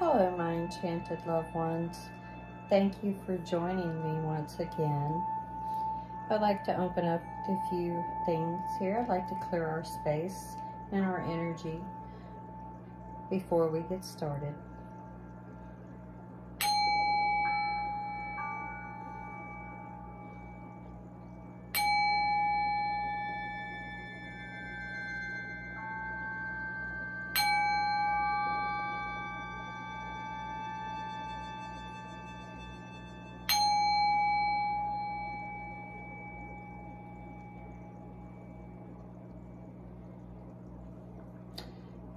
Hello, my enchanted loved ones. Thank you for joining me once again. I'd like to open up a few things here. I'd like to clear our space and our energy before we get started.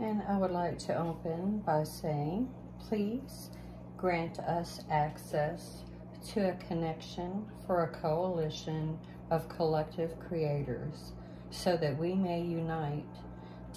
And I would like to open by saying, please grant us access to a connection for a coalition of collective creators so that we may unite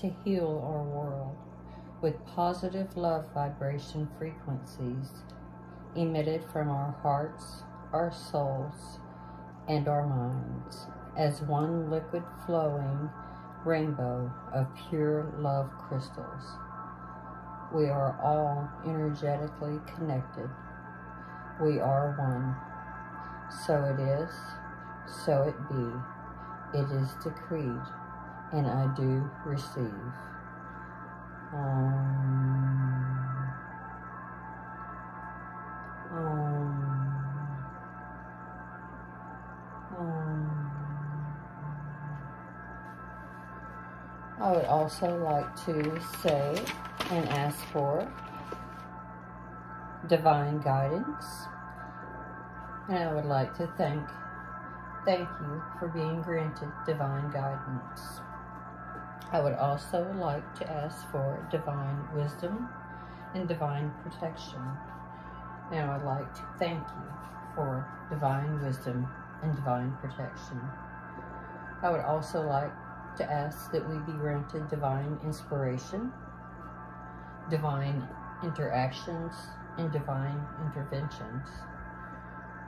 to heal our world with positive love vibration frequencies emitted from our hearts, our souls, and our minds as one liquid flowing rainbow of pure love crystals. We are all energetically connected. We are one. So it is, so it be. It is decreed, and I do receive. I would also like to say and ask for divine guidance. And I would like to thank you for being granted divine guidance. I would also like to ask for divine wisdom and divine protection. And I would like to thank you for divine wisdom and divine protection. I would also like to ask that we be granted divine inspiration, divine interactions, and divine interventions.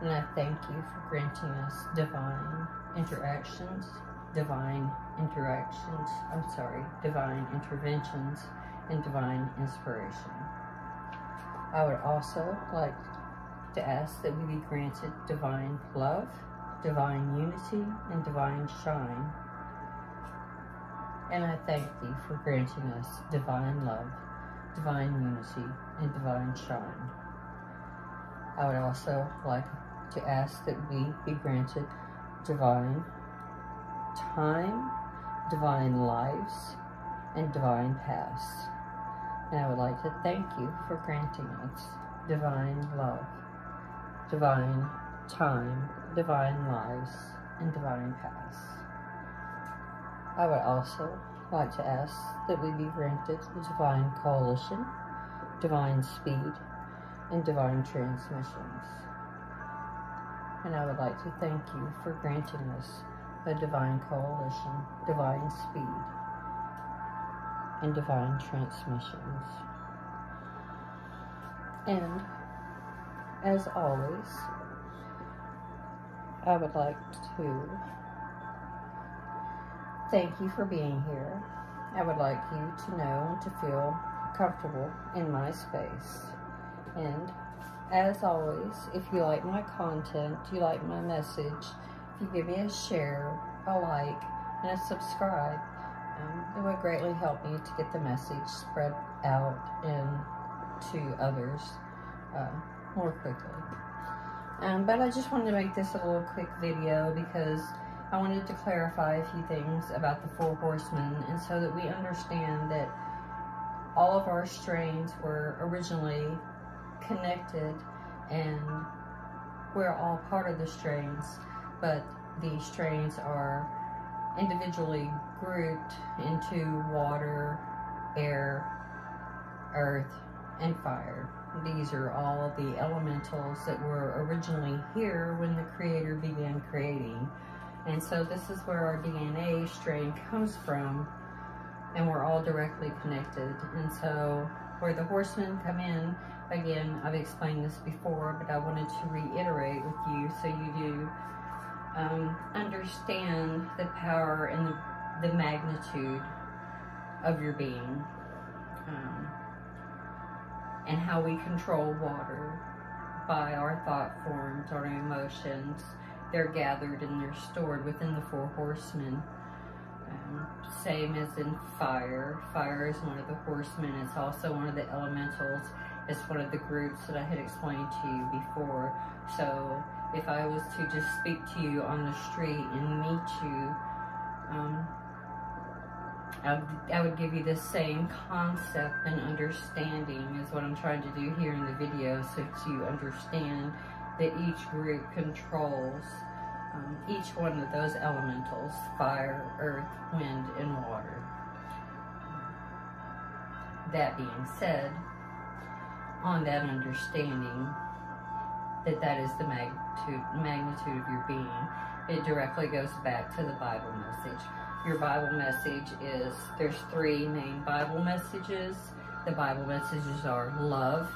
And I thank you for granting us divine interventions, and divine inspiration. I would also like to ask that we be granted divine love, divine unity, and divine shine. And I thank thee for granting us divine love, divine unity, and divine shine. I would also like to ask that we be granted divine time, divine lives, and divine paths. And I would like to thank you for granting us divine love, divine time, divine lives, and divine paths. I would also like to ask that we be granted divine coalition, divine speed, and divine transmissions. And I would like to thank you for granting us a divine coalition, divine speed, and divine transmissions. And as always, I would like to thank you for being here. I would like you to know and to feel comfortable in my space. And as always, if you like my content, you like my message, if you give me a share, a like, and a subscribe, it would greatly help me to get the message spread out and to others more quickly. But I just wanted to make this a little quick video because I wanted to clarify a few things about the Four Horsemen, and so that we understand that all of our strains were originally connected and we're all part of the strains, but the strains are individually grouped into water, air, earth, and fire. These are all the elementals that were originally here when the Creator began creating. And so this is where our DNA strain comes from, and we're all directly connected. And so where the horsemen come in, again, I've explained this before, but I wanted to reiterate with you so you do understand the power and the magnitude of your being. and how we control water by our thought forms, our emotions. They're gathered and they're stored within the 4 horsemen. Same as in fire. Fire is one of the horsemen. It's also one of the elementals. It's one of the groups that I had explained to you before. So if I was to just speak to you on the street and meet you, I would give you the same concept and understanding as what I'm trying to do here in the video, so that you understand that each group controls each one of those elementals: fire, earth, wind, and water. That being said, on that understanding that that is the magnitude of your being, it directly goes back to the Bible message. Your Bible message is, there's 3 main Bible messages. The Bible messages are love,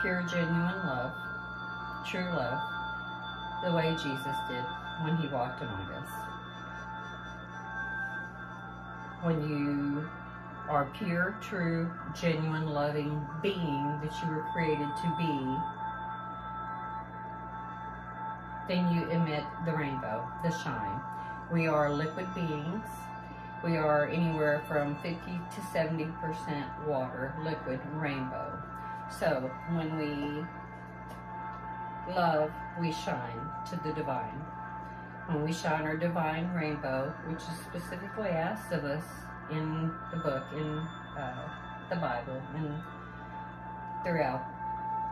pure genuine love, true love, the way Jesus did when he walked among us. When you are pure, true, genuine, loving being that you were created to be, then you emit the rainbow, the shine. We are liquid beings. We are anywhere from 50 to 70% water, liquid, rainbow. So when we love, we shine to the divine. When we shine our divine rainbow, which is specifically asked of us in the book, in the Bible, and throughout,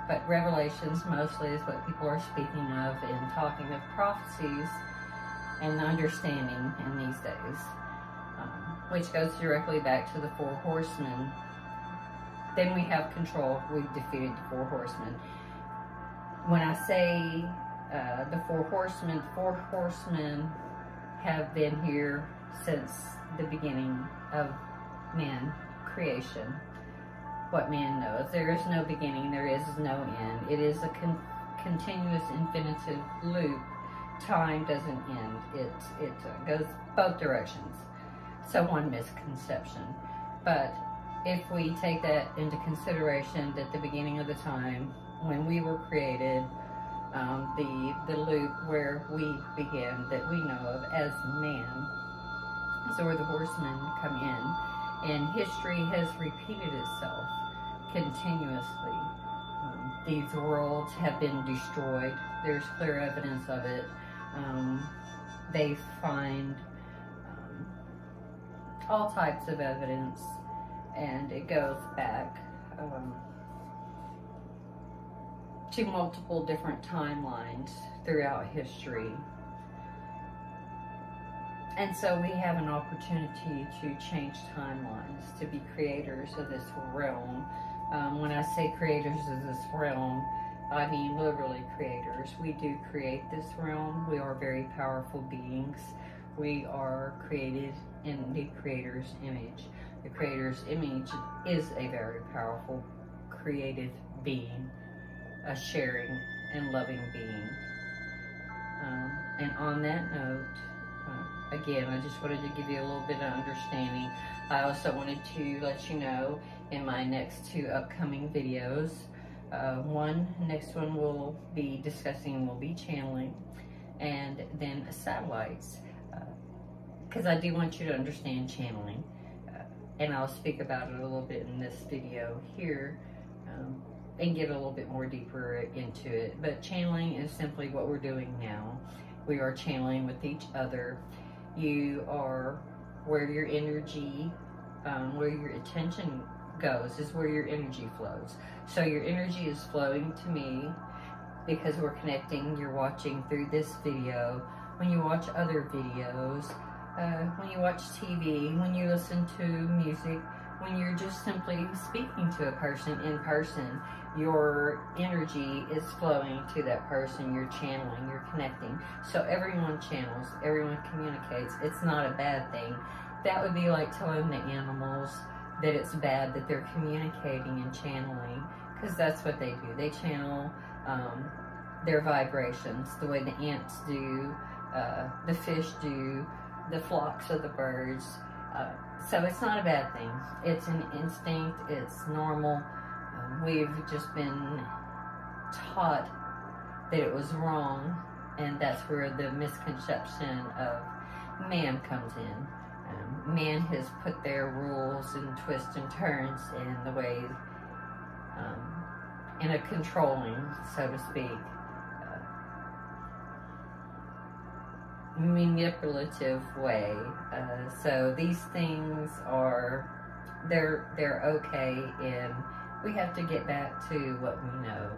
but Revelations mostly is what people are speaking of and talking of prophecies and understanding in these days, which goes directly back to the 4 horsemen. Then we have control. We've defeated the 4 horsemen. When I say the 4 horsemen have been here since the beginning of man creation. What man knows, there is no beginning, there is no end. It is a continuous infinitive loop. Time doesn't end. It goes both directions. So one misconception. But if we take that into consideration, that the beginning of the time, when we were created, the loop where we began, that we know of as man, so where the horsemen come in, and history has repeated itself continuously. These worlds have been destroyed. There's clear evidence of it. They find all types of evidence, and it goes back to multiple different timelines throughout history. And so we have an opportunity to change timelines, to be creators of this realm. When I say creators of this realm, I mean literally creators. We do create this realm. We are very powerful beings. We are created in the Creator's image. The Creator's image is a very powerful, creative being, a sharing and loving being. And on that note, again, I just wanted to give you a little bit of understanding. I also wanted to let you know in my next 2 upcoming videos, next one we'll be discussing will be channeling, and then satellites, because I do want you to understand channeling, and I'll speak about it a little bit in this video here, and get a little bit more deeper into it. But channeling is simply what we're doing now. We are channeling with each other. You are where your energy, where your attention goes is where your energy flows. So your energy is flowing to me because we're connecting. You're watching through this video. When you watch other videos, when you watch TV, when you listen to music, when you're just simply speaking to a person in person, your energy is flowing to that person. You're channeling, you're connecting. So everyone channels, everyone communicates. It's not a bad thing. That would be like telling the animals that it's bad that they're communicating and channeling, because that's what they do. They channel their vibrations the way the ants do, the fish do, the flocks of the birds. So it's not a bad thing. It's an instinct. It's normal. We've just been taught that it was wrong, and that's where the misconception of man comes in. Man has put their rules and twists and turns in the way, in a controlling, so to speak, manipulative way. So these things are, they're okay, and we have to get back to what we know.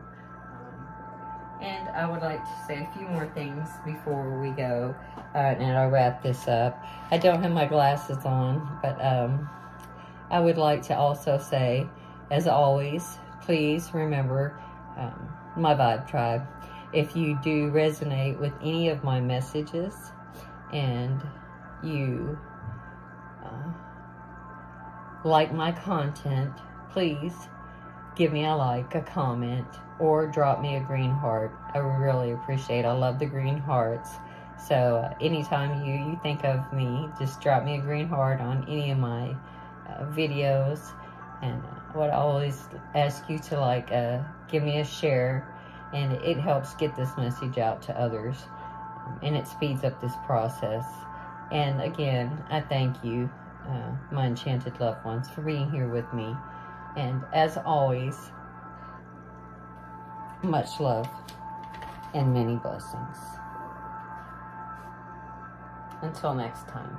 And I would like to say a few more things before we go, and I'll wrap this up. I don't have my glasses on, but I would like to also say, as always, please remember my Vibe Tribe. If you do resonate with any of my messages and you like my content, please give me a like, a comment, or drop me a green heart. I really appreciate it. I love the green hearts. So anytime you think of me, just drop me a green heart on any of my videos. And I would always ask you to give me a share, and it helps get this message out to others, and it speeds up this process. And again, I thank you, my enchanted loved ones, for being here with me. And as always, much love and many blessings. Until next time.